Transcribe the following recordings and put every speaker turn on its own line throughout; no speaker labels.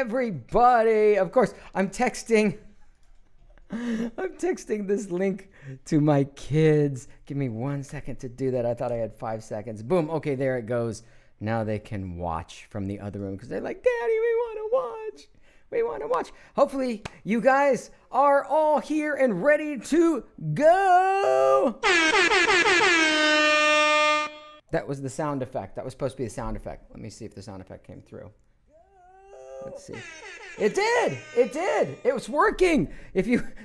everybody. Of course, I'm texting this link to my kids. Give me 1 second to do that. I thought I had 5 seconds. Boom. Okay, there it goes. Now they can watch from the other room because they're like, Daddy, we want to watch. We want to watch. Hopefully, you guys are all here and ready to go. That was the sound effect. That was supposed to be the sound effect. Let me see if the sound effect came through. Let's see. It did. It did. It was working.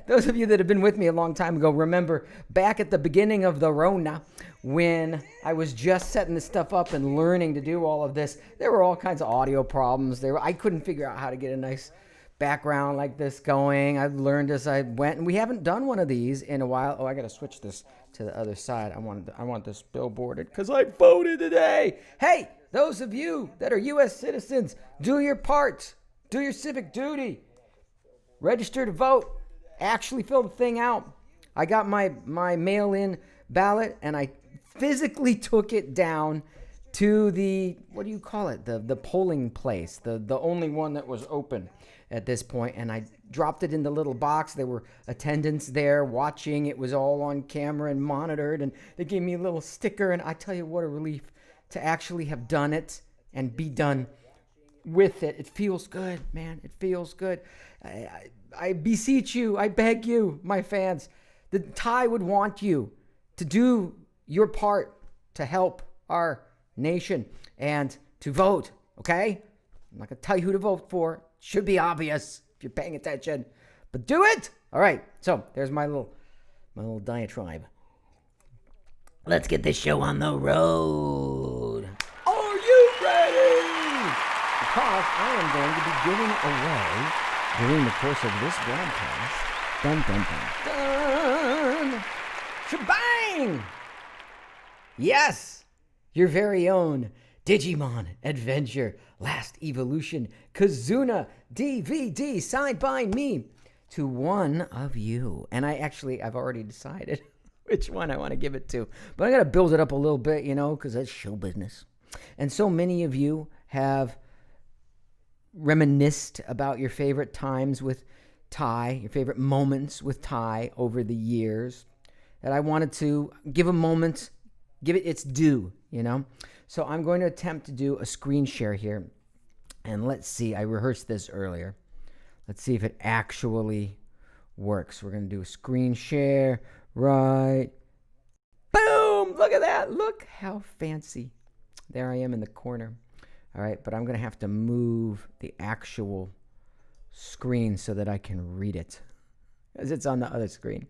Those of you that have been with me a long time ago, remember back at the beginning of the Rona, when I was just setting this stuff up and learning to do all of this, there were all kinds of audio problems. I couldn't figure out how to get a nice background like this going. I learned as I went, and we haven't done one of these in a while. Oh, I got to switch this to the other side. I want this billboarded because I voted today. Hey, those of you that are U.S. citizens, do your part. Do your civic duty. Register to vote. Actually fill the thing out. I got my mail-in ballot, and I physically took it down to the, what do you call it? The polling place, the only one that was open at this point, and I dropped it in the little box. There were attendants there watching. It was all on camera and monitored, and they gave me a little sticker, and I tell you what a relief to actually have done it and be done with it. It feels good, man. It feels good. I beseech you, I beg you, my fans, the Thai would want you to do your part to help our nation and to vote, okay? I'm not going to tell you who to vote for. Should be obvious if you're paying attention, but do it. All right. So there's my little diatribe. Let's get this show on the road. Are you ready? Because I am going to be giving away during the course of this broadcast. Dun dun dun dun. Shebang! Yes, your very own Digimon Adventure Last Evolution Kazuna DVD signed by me to one of you. And I've already decided which one I want to give it to. But I got to build it up a little bit, because that's show business. And so many of you have reminisced about your favorite times with Thai, your favorite moments with Thai over the years, that I wanted to give a moment, give it its due, So I'm going to attempt to do a screen share here. And let's see, I rehearsed this earlier. Let's see if it actually works. We're going to do a screen share right. Boom! Look at that. Look how fancy. There I am in the corner. All right, but I'm going to have to move the actual screen so that I can read it, as it's on the other screen.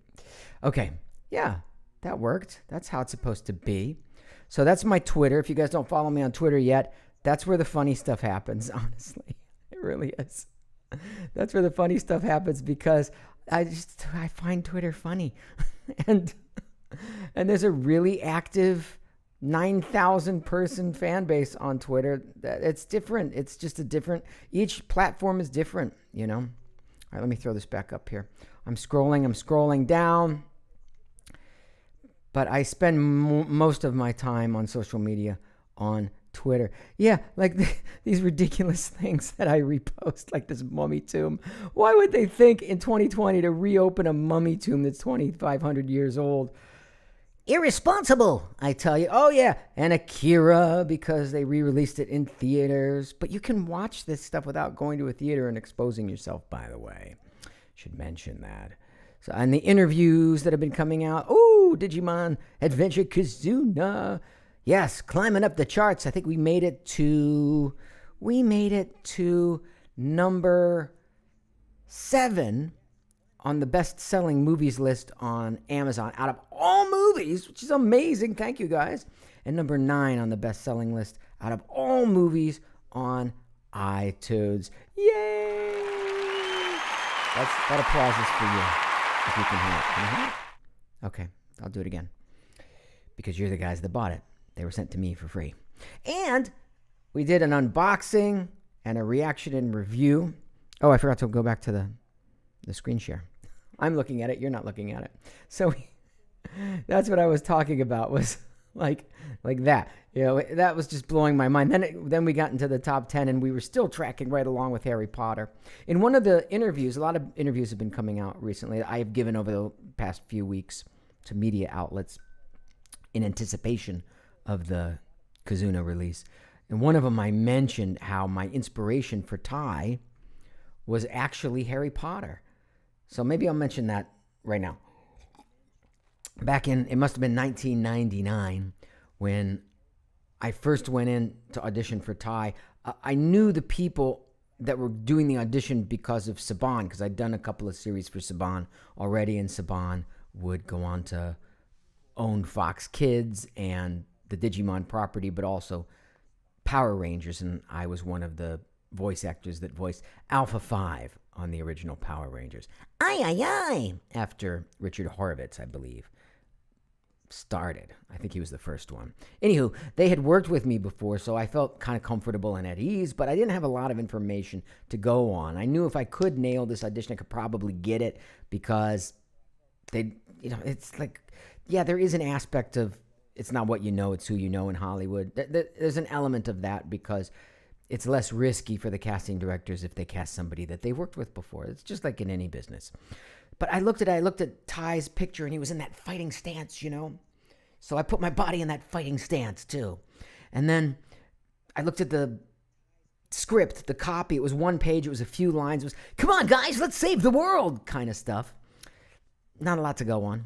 Okay, yeah, that worked. That's how it's supposed to be. So that's my Twitter. If you guys don't follow me on Twitter yet, that's where the funny stuff happens, honestly. It really is. That's where the funny stuff happens because I find Twitter funny. and there's a really active 9,000 person fan base on Twitter. It's different. It's just each platform is different, All right, let me throw this back up here. I'm scrolling down. But I spend most of my time on social media on Twitter. Yeah, like these ridiculous things that I repost, like this mummy tomb. Why would they think in 2020 to reopen a mummy tomb that's 2,500 years old? Irresponsible, I tell you. Oh, yeah. And Akira, because they re-released it in theaters. But you can watch this stuff without going to a theater and exposing yourself, by the way. Should mention that. So, and the interviews that have been coming out. Oh, Digimon Adventure Kazuna. Yes, climbing up the charts. I think we made it to number 7 on the best-selling movies list on Amazon out of all movies, which is amazing. Thank you, guys. And number 9 on the best-selling list out of all movies on iTunes. Yay! That applause is for you, if you can hear it. Can you hear it? Okay, I'll do it again. Because you're the guys that bought it. They were sent to me for free. And we did an unboxing and a reaction and review. Oh, I forgot to go back to the screen share. I'm looking at it. You're not looking at it. So that's what I was talking about, was like that. That was just blowing my mind. Then we got into the top 10, and we were still tracking right along with Harry Potter. In one of the interviews, a lot of interviews have been coming out recently that I have given over the past few weeks to media outlets in anticipation of the Kazuna release. And one of them, I mentioned how my inspiration for Ty was actually Harry Potter. So maybe I'll mention that right now. Back in, it must have been 1999 when I first went in to audition for Ty. I knew the people that were doing the audition because of Saban, because I'd done a couple of series for Saban already, and Saban would go on to own Fox Kids and the Digimon property, but also Power Rangers, and I was one of the voice actors that voiced Alpha 5 on the original Power Rangers. Aye, aye, aye! After Richard Horvitz, I believe, started. I think he was the first one. Anywho, they had worked with me before, so I felt kind of comfortable and at ease, but I didn't have a lot of information to go on. I knew if I could nail this audition, I could probably get it, because it's like, yeah, there is an aspect of it's not what you know, it's who you know in Hollywood. There's an element of that, because it's less risky for the casting directors if they cast somebody that they've worked with before. It's just like in any business. But I looked at Ty's picture, and he was in that fighting stance, So I put my body in that fighting stance too. And then I looked at the script, the copy. It was one page. It was a few lines. It was, come on, guys, let's save the world kind of stuff. Not a lot to go on.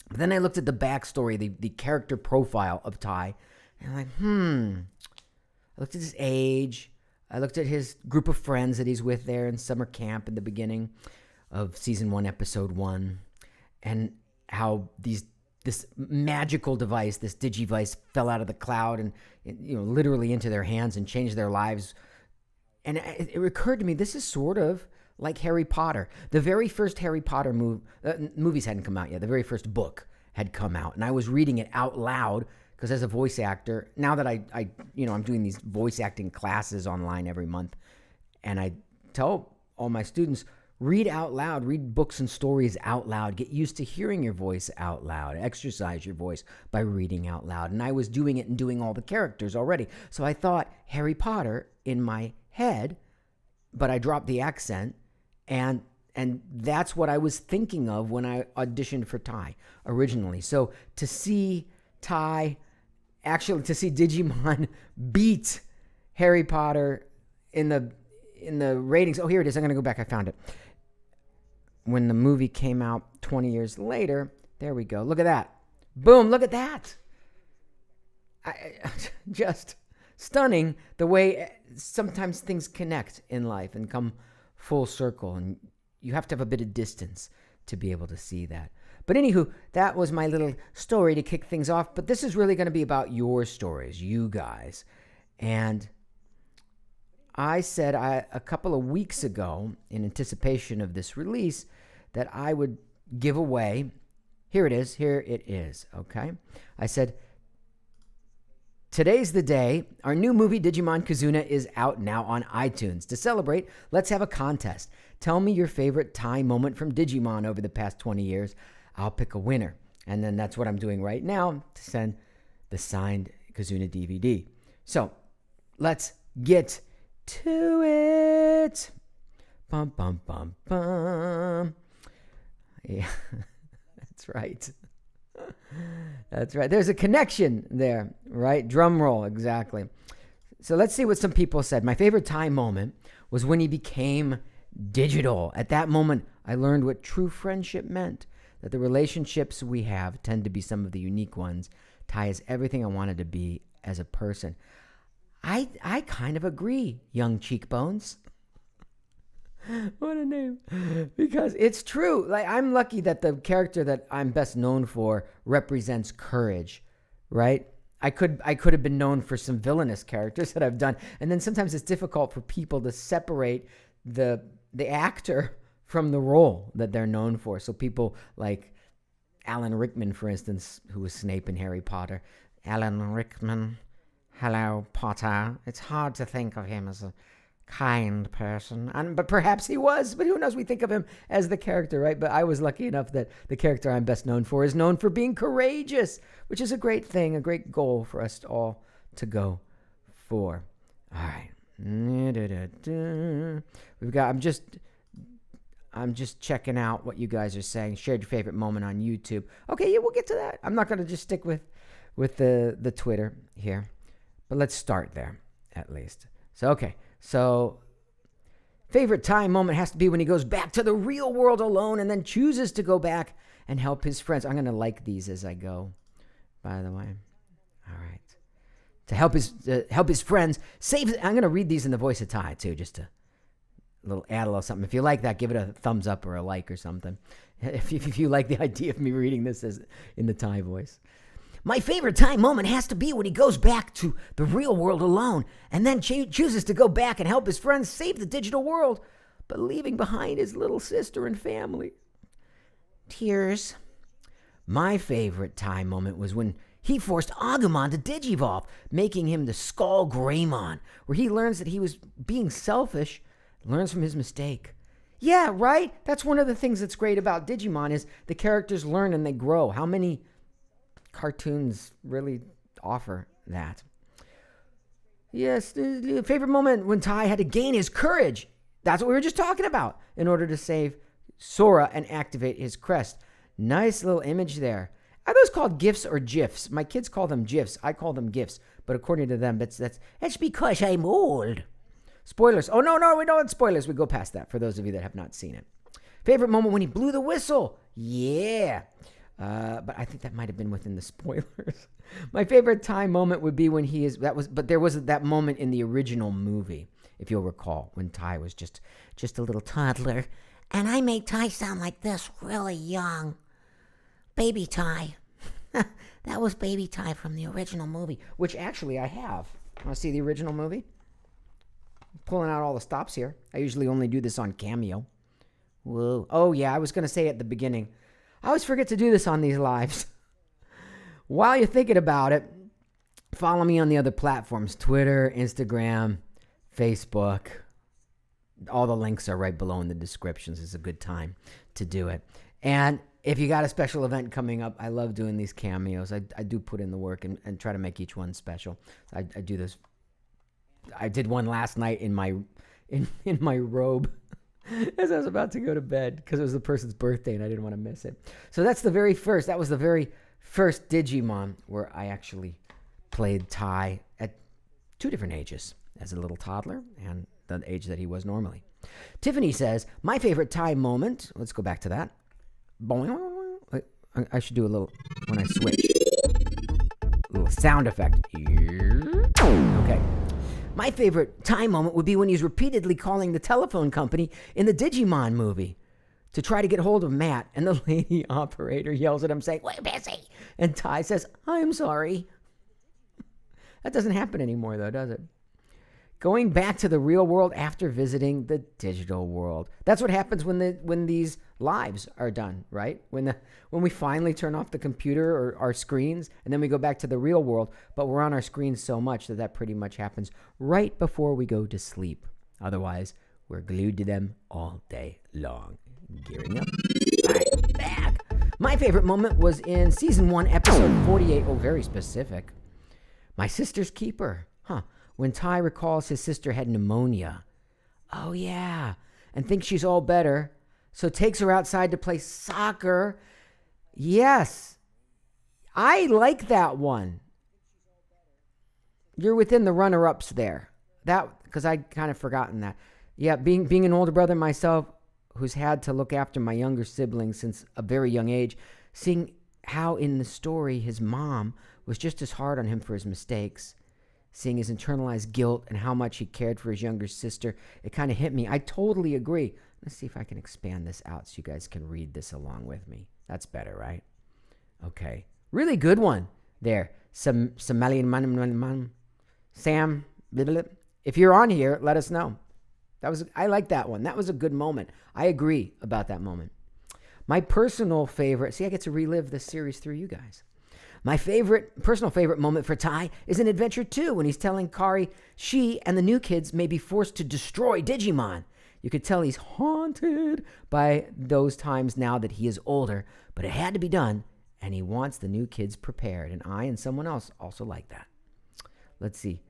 But then I looked at the backstory, the character profile of Ty, and I'm like, I looked at his age. I looked at his group of friends that he's with there in summer camp in the beginning of season 1, episode 1, and how this magical device, this Digivice, fell out of the cloud and literally into their hands and changed their lives. And it occurred to me, this is sort of like Harry Potter. The very first Harry Potter movies hadn't come out yet. The very first book had come out, and I was reading it out loud, because as a voice actor, now that I'm doing these voice acting classes online every month, and I tell all my students, read out loud, read books and stories out loud, get used to hearing your voice out loud, exercise your voice by reading out loud. And I was doing it and doing all the characters already. So I thought Harry Potter in my head, but I dropped the accent, and that's what I was thinking of when I auditioned for Ty originally. So to see Digimon beat Harry Potter in the ratings. Oh, here it is. I'm going to go back. I found it. When the movie came out 20 years later, there we go. Look at that. Boom, look at that. Just stunning the way sometimes things connect in life and come full circle, and you have to have a bit of distance to be able to see that. But anywho, that was my little story to kick things off, but this is really going to be about your stories, you guys. And I said a couple of weeks ago, in anticipation of this release, that I would give away. Here it is, okay? I said, today's the day. Our new movie, Digimon Kazuna, is out now on iTunes. To celebrate, let's have a contest. Tell me your favorite time moment from Digimon over the past 20 years. I'll pick a winner. And then that's what I'm doing right now, to send the signed Kazuna DVD. So let's get to it. Bum, bum, bum, bum. Yeah, that's right. That's right. There's a connection there, right? Drum roll, exactly. So let's see what some people said. My favorite time moment was when he became digital. At that moment, I learned what true friendship meant, that the relationships we have tend to be some of the unique ones. Ty is everything I wanted to be as a person. I kind of agree, Young Cheekbones. What a name. Because it's true. Like, I'm lucky that the character that I'm best known for represents courage, right? I could have been known for some villainous characters that I've done. And then sometimes it's difficult for people to separate the actor from the role that they're known for. So people like Alan Rickman, for instance, who was Snape in Harry Potter. Alan Rickman, hello, Potter. It's hard to think of him as a kind person. But perhaps he was, but who knows? We think of him as the character, right? But I was lucky enough that the character I'm best known for is known for being courageous, which is a great thing, a great goal for us all to go for. All right. We've got, I'm just checking out what you guys are saying. Shared your favorite moment on YouTube. Okay, yeah, we'll get to that. I'm not going to just stick with the Twitter here, but let's start there at least. So favorite time moment has to be when he goes back to the real world alone and then chooses to go back and help his friends. I'm going to like these as I go, by the way. All right. To help his friends save. I'm going to read these in the voice of Ty too, just to add a little something. If you like that, give it a thumbs up or a like or something. If you like the idea of me reading this as in the Ty voice. My favorite time moment has to be when he goes back to the real world alone and then chooses to go back and help his friends save the digital world, but leaving behind his little sister and family. Tears. My favorite time moment was when he forced Agumon to digivolve, making him the Skull Greymon, where he learns that he was being selfish, learns from his mistake. Yeah, right? That's one of the things that's great about Digimon is the characters learn and they grow. How many cartoons really offer that? Yes, the favorite moment when Tai had to gain his courage. That's what we were just talking about in order to save Sora and activate his crest. Nice little image there. Are those called GIFs or GIFs? My kids call them GIFs. I call them GIFs. But according to them, that's because I'm old. Spoilers. Oh, no, we don't want spoilers. We go past that for those of you that have not seen it. Favorite moment when he blew the whistle. Yeah. But I think that might have been within the spoilers. My favorite time moment would be when there was that moment in the original movie, if you'll recall, when Ty was just a little toddler. And I made Ty sound like this, really young. Baby Ty. That was Baby Ty from the original movie, which actually I have. Want to see the original movie? Pulling out all the stops here. I usually only do this on Cameo. Whoa. Oh, yeah, I was going to say at the beginning, I always forget to do this on these lives. While you're thinking about it, follow me on the other platforms, Twitter, Instagram, Facebook. All the links are right below in the descriptions. It's a good time to do it. And if you got a special event coming up, I love doing these cameos. I do put in the work and try to make each one special. I do this. I did one last night in my robe as I was about to go to bed because it was the person's birthday and I didn't want to miss it. So that was the very first Digimon where I actually played Ty at 2 different ages, as a little toddler and the age that he was normally. Tiffany says, my favorite Ty moment, let's go back to that. I should do a little, when I switch, a little sound effect. Okay. My favorite time moment would be when he's repeatedly calling the telephone company in the Digimon movie to try to get hold of Matt, and the lady operator yells at him saying, "We're busy," and Ty says, "I'm sorry." That doesn't happen anymore, though, does it? Going back to the real world after visiting the digital world. That's what happens when these lives are done, right? When we finally turn off the computer or our screens, and then we go back to the real world, but we're on our screens so much that pretty much happens right before we go to sleep. Otherwise, we're glued to them all day long. Gearing up. All right, back. My favorite moment was in season 1, episode 48. Oh, very specific. My sister's keeper. When Ty recalls his sister had pneumonia. Oh, yeah. And thinks she's all better. So takes her outside to play soccer. Yes. I like that one. You're within the runner-ups there. Because I'd kind of forgotten that. Yeah, being an older brother myself, who's had to look after my younger siblings since a very young age, seeing how in the story his mom was just as hard on him for his mistakes, seeing his internalized guilt and how much he cared for his younger sister, it kind of hit me. I totally agree. Let's see if I can expand this out so you guys can read this along with me. That's better, right? Okay. Really good one there. Sam. If you're on here, let us know. I like that one. That was a good moment. I agree about that moment. My personal favorite. See, I get to relive this series through you guys.
My personal favorite moment for Tai is in Adventure 2 when he's telling Kari she and the new kids may be forced to destroy Digimon. You could tell he's haunted by those times now that he is older, but it had to be done, and he wants the new kids prepared, and I and someone else also like that. Let's see.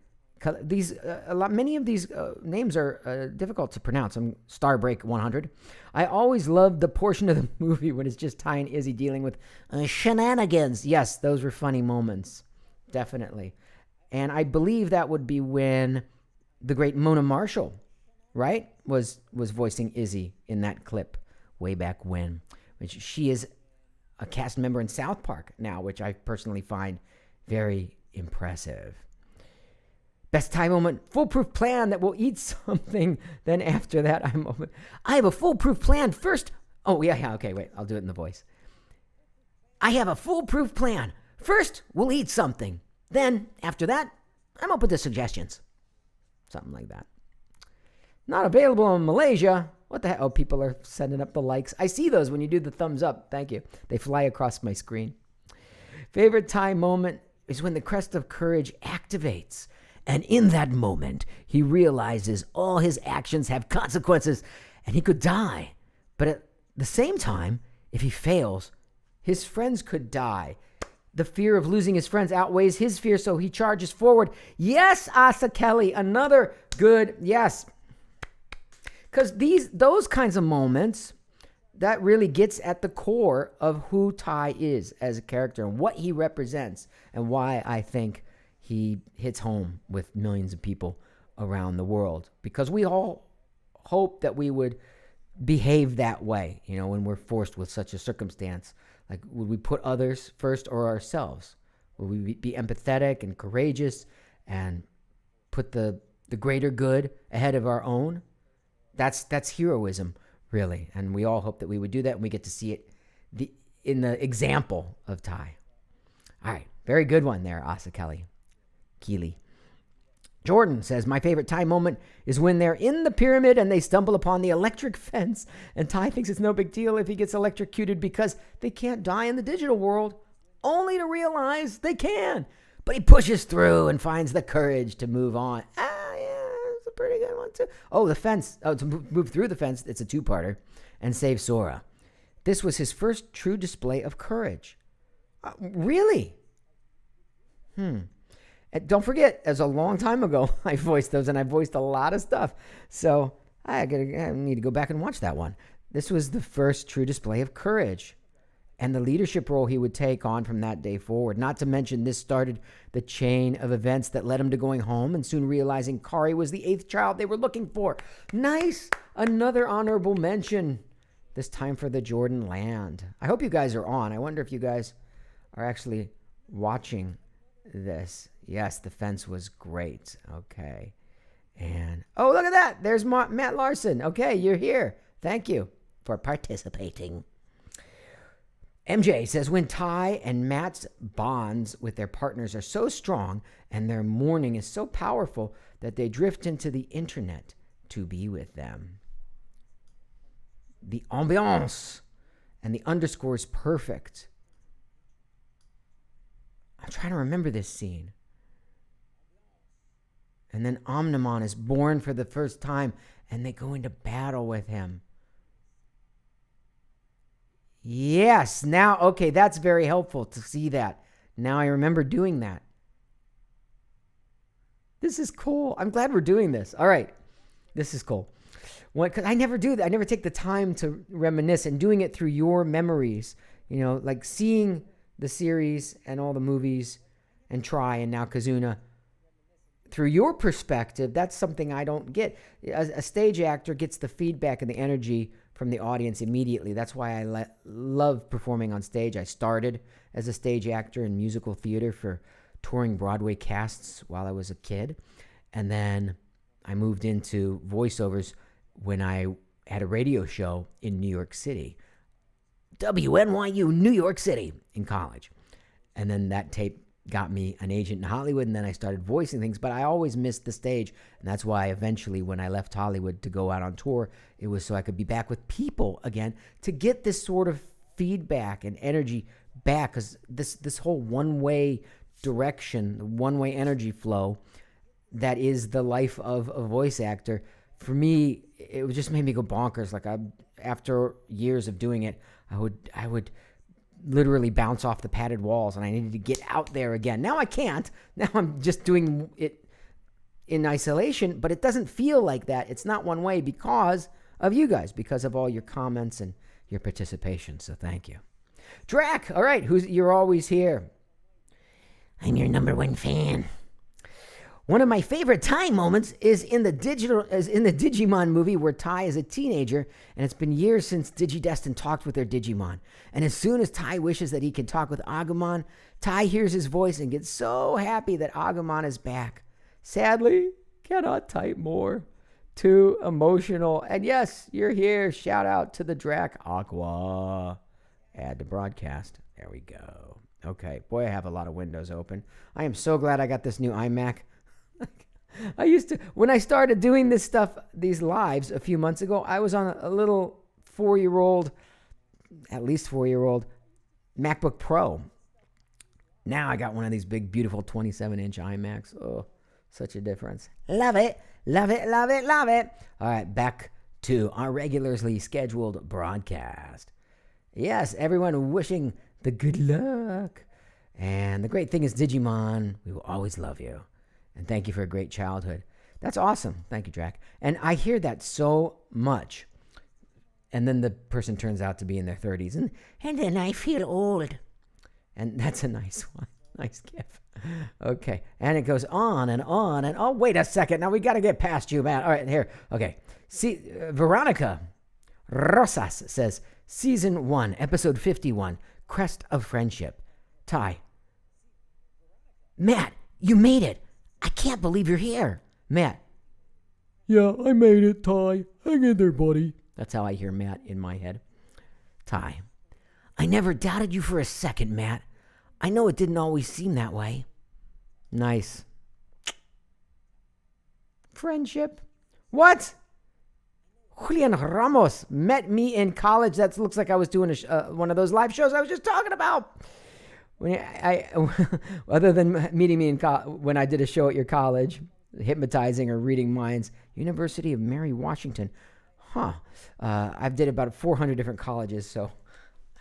Many of these names are difficult to pronounce. I'm Starbreak 100. I always loved the portion of the movie when it's just Ty and Izzy dealing with shenanigans. Yes, those were funny moments, definitely. And I believe that would be when the great Mona Marshall, right, was voicing Izzy in that clip way back when. Which she is a cast member in South Park now, which I personally find very impressive. Best time moment, foolproof plan that will eat something. Then after that, I have a foolproof plan. First, okay, wait, I'll do it in the voice. I have a foolproof plan. First, we'll eat something. Then, after that, I'm open to suggestions. Something like that. Not available in Malaysia. What the heck? Oh, people are sending up the likes. I see those when you do the thumbs up. Thank you. They fly across my screen. Favorite time moment is when the Crest of Courage activates. And in that moment, he realizes all his actions have consequences and he could die. But at the same time, if he fails, his friends could die. The fear of losing his friends outweighs his fear, so he charges forward. Yes, Asa Kelly, another good yes. Because those kinds of moments, that really gets at the core of who Ty is as a character and what he represents and why I think he hits home with millions of people around the world, because we all hope that we would behave that way, when we're forced with such a circumstance. Like, would we put others first or ourselves? Would we be empathetic and courageous and put the greater good ahead of our own? That's heroism, really. And we all hope that we would do that, and we get to see it in the example of Ty. All right, very good one there, Asa Kelly. Keeley. Jordan says, my favorite Ty moment is when they're in the pyramid and they stumble upon the electric fence, and Ty thinks it's no big deal if he gets electrocuted because they can't die in the digital world, only to realize they can. But he pushes through and finds the courage to move on. Yeah, it's a pretty good one too. Oh, the fence. Oh, to move through the fence, it's a two-parter, and save Sora. This was his first true display of courage. Really? And don't forget, as a long time ago, I voiced those, and I voiced a lot of stuff. So I need to go back and watch that one. This was the first true display of courage and the leadership role he would take on from that day forward. Not to mention, this started the chain of events that led him to going home and soon realizing Kari was the 8th child they were looking for. Nice. Another honorable mention, this time for the Jordan land. I hope you guys are on. I wonder if you guys are actually watching this. Yes, the fence was great. Okay. And, oh, look at that. There's Matt Larson. Okay, you're here. Thank you for participating. MJ says, when Ty and Matt's bonds with their partners are so strong and their mourning is so powerful that they drift into the internet to be with them. The ambiance and the underscore is perfect. I'm trying to remember this scene. And then Omnimon is born for the first time, and they go into battle with him. Yes, now, okay, that's very helpful to see that. Now I remember doing that. This is cool. I'm glad we're doing this. All right, this is cool. Because I never do that. I never take the time to reminisce, and doing it through your memories, like seeing the series and all the movies and Try and now Kazuna through your perspective, that's something I don't get. A stage actor gets the feedback and the energy from the audience immediately. That's why I love performing on stage. I started as a stage actor in musical theater for touring Broadway casts while I was a kid. And then I moved into voiceovers when I had a radio show in New York City. WNYU, New York City, in college. And then that tape got me an agent in Hollywood, and then I started voicing things, but I always missed the stage, and that's why eventually when I left Hollywood to go out on tour, it was so I could be back with people again to get this sort of feedback and energy back, because this whole one-way direction, one-way energy flow that is the life of a voice actor, for me, it just made me go bonkers. Like, after years of doing it, I would literally bounce off the padded walls, and I needed to get out there again. Now I can't. Now I'm just doing it in isolation, but it doesn't feel like that. It's not one way because of you guys, because of all your comments and your participation. So thank you. Drac, all right, you're always here. I'm your number one fan. One of my favorite Ty moments is in the Digimon movie where Ty is a teenager, and it's been years since Digidestin talked with their Digimon. And as soon as Ty wishes that he can talk with Agumon, Ty hears his voice and gets so happy that Agumon is back. Sadly, cannot type more. Too emotional. And yes, you're here. Shout out to the Drac Aqua. Add to broadcast. There we go. Okay. Boy, I have a lot of windows open. I am so glad I got this new iMac. When I started doing this stuff, these lives a few months ago, I was on a little 4-year-old, at least 4-year-old MacBook Pro. Now I got one of these big, beautiful 27-inch iMacs. Oh, such a difference. Love it. Love it, love it, love it. All right, back to our regularly scheduled broadcast. Yes, everyone wishing the good luck. And the great thing is, Digimon, we will always love you. And thank you for a great childhood. That's awesome. Thank you, Drac. And I hear that so much. And then the person turns out to be in their 30s. And then I feel old. And that's a nice one. Nice gift. Okay. And it goes on and on. And oh, wait a second. Now we got to get past you, man. All right, here. Okay. See, Veronica Rosas says, Season 1, Episode 51, Crest of Friendship. Ty. Matt, you made it. I can't believe you're here. Matt.
Yeah, I made it, Ty. Hang in there, buddy.
That's how I hear Matt in my head. Ty. I never doubted you for a second, Matt. I know it didn't always seem that way. Nice. Friendship? What? Julian Ramos met me in college. That looks like I was doing one of those live shows I was just talking about. Other than meeting me when I did a show at your college, hypnotizing or reading minds, University of Mary Washington. I've did about 400 different colleges, so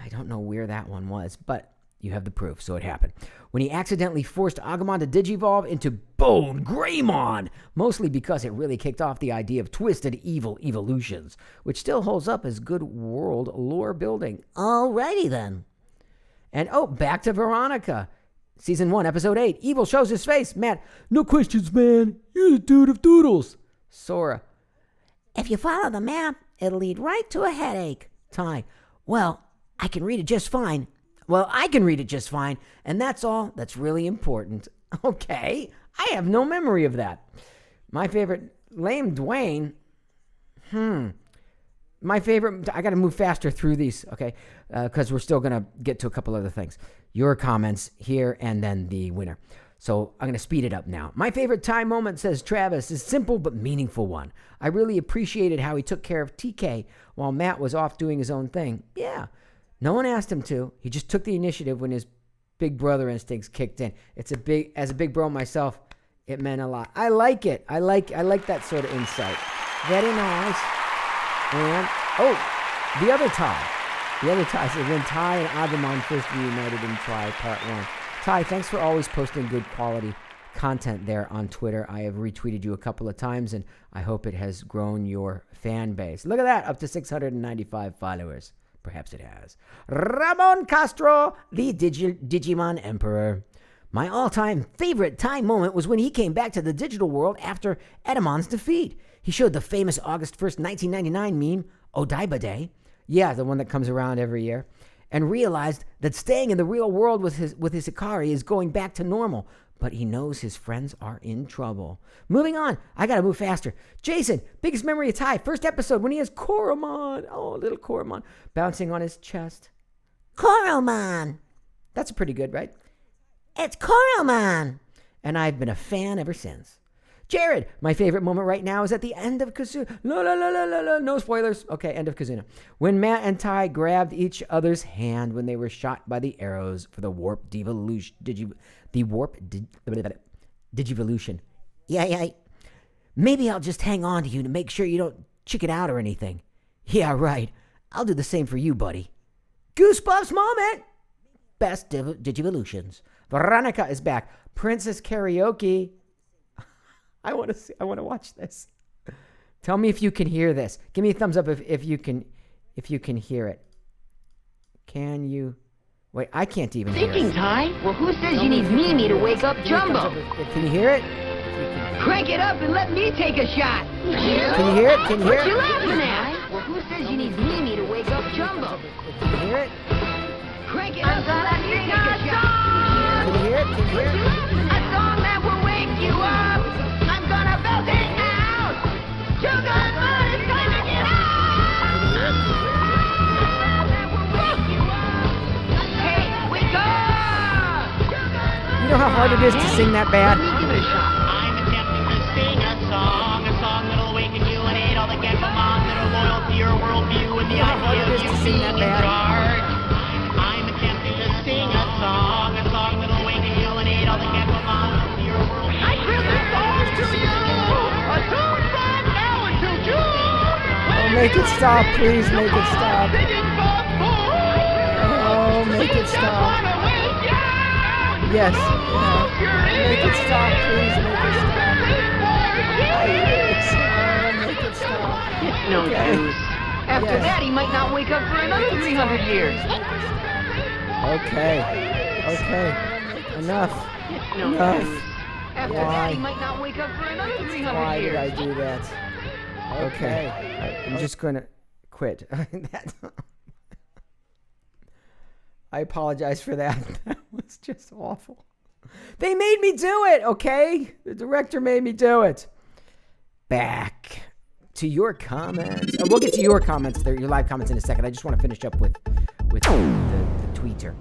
I don't know where that one was, but you have the proof, so it happened. When he accidentally forced Agumon to digivolve into Bone Greymon, mostly because it really kicked off the idea of twisted evil evolutions, which still holds up as good world lore building. Alrighty then. And back to Veronica. Season 1, Episode 8. Evil shows his face. Matt.
No questions, man. You're the dude of doodles.
Sora. If you follow the map, it'll lead right to a headache. Ty. Well, I can read it just fine. And that's all that's really important. Okay. I have no memory of that. My favorite, Lame Dwayne. My favorite, I got to move faster through these, okay? Because we're still going to get to a couple other things. Your comments here and then the winner. So I'm going to speed it up now. My favorite time moment, says Travis, is simple but meaningful one. I really appreciated how he took care of TK while Matt was off doing his own thing. Yeah. No one asked him to. He just took the initiative when his big brother instincts kicked in. As a big bro myself, it meant a lot. I like it. I like that sort of insight. Very nice. And, the other tie. So when Ty and Agumon first reunited in Try Part 1. Ty, thanks for always posting good quality content there on Twitter. I have retweeted you a couple of times, and I hope it has grown your fan base. Look at that, up to 695 followers. Perhaps it has. Ramon Castro, the Digimon Emperor. My all-time favorite time moment was when he came back to the digital world after Edamon's defeat. He showed the famous August 1st, 1999 meme, Odaiba Day. Yeah, the one that comes around every year. And realized that staying in the real world with his Ikari is going back to normal. But he knows his friends are in trouble. Moving on. I got to move faster. Jason, biggest memory of Ty. First episode when he has Koromon. Oh, little Koromon bouncing on his chest. Koromon. That's pretty good, right? It's Koromon. And I've been a fan ever since. Jared, my favorite moment right now is at the end of Kazuna. No spoilers. Okay, end of Kazuna. When Matt and Ty grabbed each other's hand when they were shot by the arrows for the warp devolution. Digivolution. Yeah. Maybe I'll just hang on to you to make sure you don't chicken out or anything. Yeah, right. I'll do the same for you, buddy. Goosebumps moment. Best Digivolutions. Veronica is back. Princess Karaoke. I want to watch this. Tell me if you can hear this. Give me a thumbs up if you can hear it. Can you? Wait, I can't even hear
Thinking,
it.
Ty? Well, who says you need Mimi to wake up Jumbo?
Can you hear it?
Crank it up and let me take a shot.
Can you hear it? Can you hear
What you
it?
laughing at? Well, who says you need Mimi to wake up Jumbo?
Can you hear it?
Crank it up and let me take a shot.
Can you hear it? Can you hear it?
A song that will wake you up. I'm gonna belt it out. Sugar Bud is time to get out. That will wake you up. Hey, wake up.
You know how hard it is to sing that bad?
Let me give it a shot.
I'm attempting to sing a song that'll awaken you and aid all the Genpomon that are loyal to your worldview and the idea of you being in charge. I'm attempting to sing a song that'll awaken you and aid all the Genpomon to your worldview.
I bring this song to you. A tune from now until June.
Oh, make it stop, please. Make it stop. Oh, make it stop. Yes. Make it stop, please. Make it stop. Make it stop.
No
Okay.
use. After
Yes.
that, he might not wake up for another 300 years.
Okay. Enough.
No
Enough.
use. After
Why?
that, he might not wake up for another 300
Why did
years.
I do that? Okay. I'm just going to quit. I apologize for that. That was just awful. They made me do it, okay? The director made me do it. Back to your comments. We'll get to your comments, your live comments in a second. I just want to finish up with the tweeter.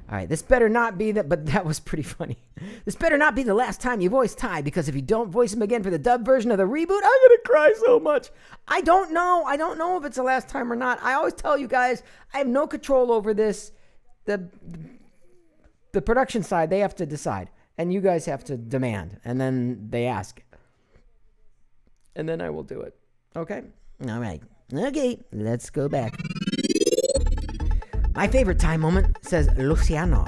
All right, this better not be that, but that was pretty funny. This better not be the last time you voice Ty, because if you don't voice him again for the dub version of the reboot, I'm going to cry so much. I don't know if it's the last time or not. I always tell you guys, I have no control over this. The production side, they have to decide, and you guys have to demand, and then they ask, and then I will do it. Okay? All right. Okay, let's go back. My favorite time moment, says Luciano,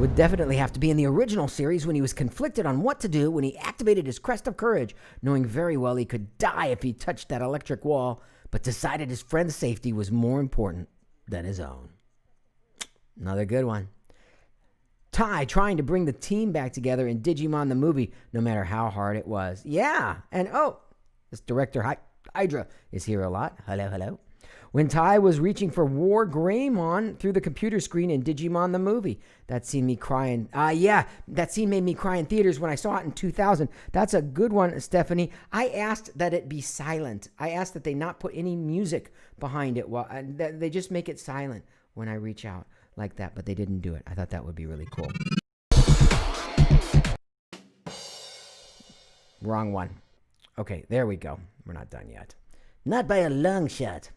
would definitely have to be in the original series when he was conflicted on what to do when he activated his crest of courage, knowing very well he could die if he touched that electric wall, but decided his friend's safety was more important than his own. Another good one. Ty trying to bring the team back together in Digimon the movie, no matter how hard it was. Yeah, and this director Hydra is here a lot. Hello. When Ty was reaching for War Greymon through the computer screen in Digimon the movie. That scene made me cry in... that scene made me cry in theaters when I saw it in 2000. That's a good one, Stephanie. I asked that it be silent. I asked that they not put any music behind it. They just make it silent when I reach out like that, but they didn't do it. I thought that would be really cool. Wrong one. Okay, there we go. We're not done yet. Not by a long shot.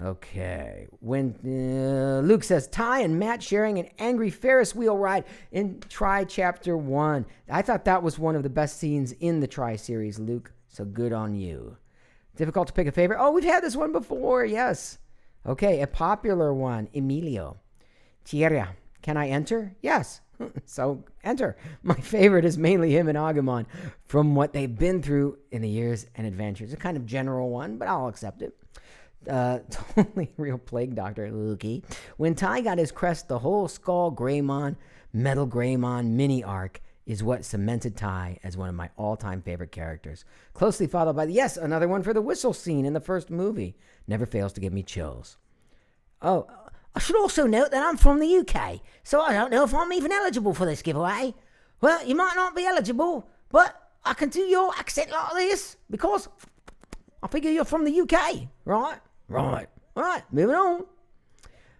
Okay. When Luke says, Ty and Matt sharing an angry Ferris wheel ride in Try Chapter 1. I thought that was one of the best scenes in the Try series, Luke. So good on you. Difficult to pick a favorite. Oh, we've had this one before. Yes. Okay, a popular one. Emilio. Tierra. Can I enter? Yes. So enter. My favorite is mainly him and Agumon from what they've been through in the years and adventures. A kind of general one, but I'll accept it. Totally real plague doctor, Lukey. When Ty got his crest, the whole Skull Greymon, Metal Greymon mini arc is what cemented Ty as one of my all-time favorite characters. Closely followed by, yes, another one for the whistle scene in the first movie. Never fails to give me chills. Oh, I should also note that I'm from the UK, so I don't know if I'm even eligible for this giveaway. Well, you might not be eligible, but I can do your accent like this because I figure you're from the UK, right? Right. All right, moving on.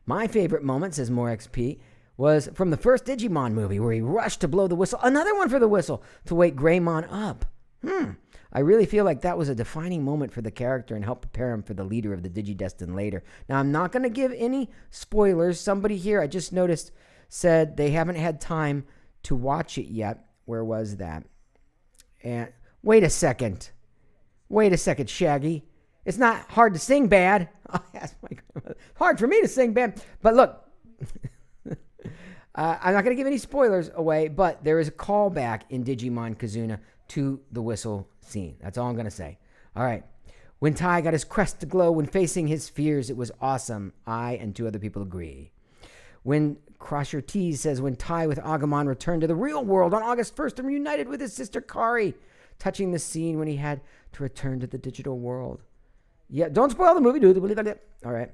My favorite moment, says More XP, was from the first Digimon movie where he rushed to blow the whistle. Another one for the whistle to wake Greymon up. I really feel like that was a defining moment for the character and helped prepare him for the leader of the Digidestin later. Now, I'm not going to give any spoilers. Somebody here, I just noticed, said they haven't had time to watch it yet. Where was that? And wait a second, Shaggy. It's not hard to sing bad. Hard for me to sing bad. But look, I'm not going to give any spoilers away, but there is a callback in Digimon Kazuna to the whistle scene. That's all I'm going to say. All right. When Tai got his crest to glow when facing his fears, it was awesome. I and 2 other people agree. When Crusher T says, when Tai with Agumon returned to the real world on August 1st and reunited with his sister Kari, touching the scene when he had to return to the digital world. Yeah, don't spoil the movie, dude. All right.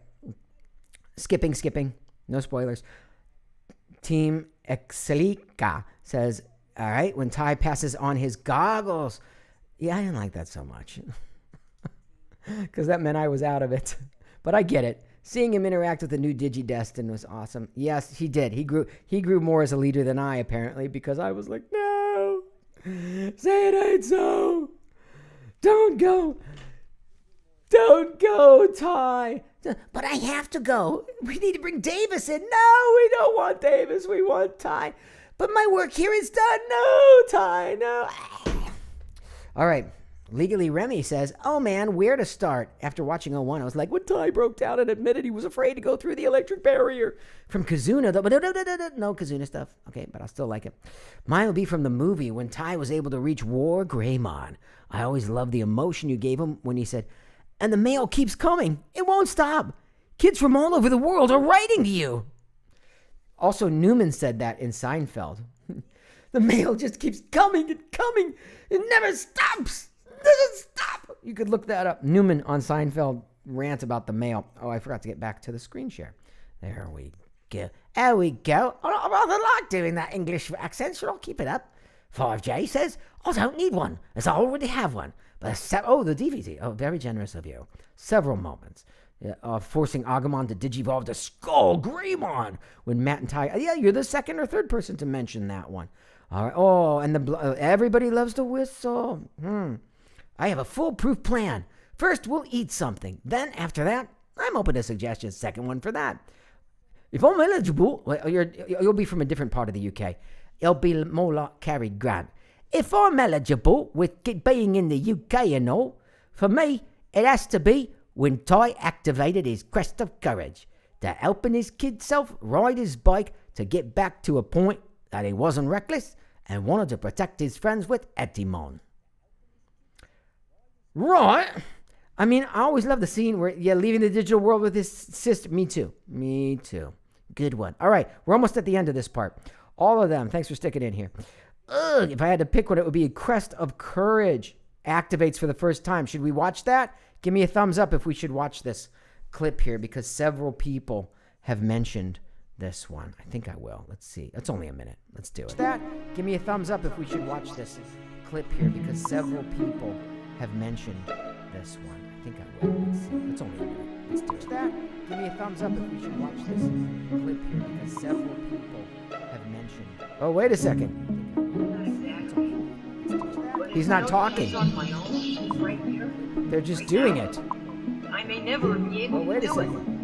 Skipping. No spoilers. Team Excelika says, all right, when Tai passes on his goggles. Yeah, I didn't like that so much. Because that meant I was out of it. But I get it. Seeing him interact with the new Digidestin was awesome. Yes, he did. He grew more as a leader than I, apparently, because I was like, no, say it ain't so. Don't go, Tai. But I have to go. We need to bring Davis in. No, we don't want Davis. We want Tai. But my work here is done. No, Tai, no. All right. Legally Remy says, oh man, where to start? After watching 01, I was like, when Tai broke down and admitted he was afraid to go through the electric barrier. From Kazuna, though, but no Kazuna stuff. Okay, but I'll still like it. Mine will be from the movie when Tai was able to reach War Greymon. I always loved the emotion you gave him when he said, and the mail keeps coming. It won't stop. Kids from all over the world are writing to you. Also, Newman said that in Seinfeld. The mail just keeps coming and coming. It never stops. Doesn't stop. You could look that up. Newman on Seinfeld rants about the mail. Oh, I forgot to get back to the screen share. There we go. There we go. I rather like doing that English accent. Should I keep it up? 5J says, I don't need one, as I already have one. But the DVD. Oh, very generous of you. Several moments. Forcing Agumon to digivolve to Skull Greymon when Matt and Tai. Yeah, you're the second or third person to mention that one. All right. Oh, and everybody loves to whistle. I have a foolproof plan. First, we'll eat something. Then, after that, I'm open to suggestions. Second one for that. If I'm eligible, you'll be from a different part of the UK. It'll be more like Cary Grant. If I'm eligible with being in the UK and all, for me, it has to be when Tai activated his crest of courage to helping his kid self ride his bike to get back to a point that he wasn't reckless and wanted to protect his friends with Digimon. Right. I mean, I always love the scene where, leaving the digital world with his sister. Me too. Good one. All right. We're almost at the end of this part. All of them. Thanks for sticking in here. If I had to pick one, it would be Crest of Courage activates for the first time. Should we watch that? Give me a thumbs up if we should watch this clip here, because several people have mentioned this one. I think I will. Let's see. It's only a minute. Let's do it. Give me a thumbs up if we should watch this clip here, because several people have mentioned this one. I think I will. Let's see. It's only a minute. Let's do it. Give me a thumbs up if we should watch this clip here, because several people have mentioned. Oh, wait a second. He's not talking. They're just doing it.
I may never be able
wait
to
a
do it.
second.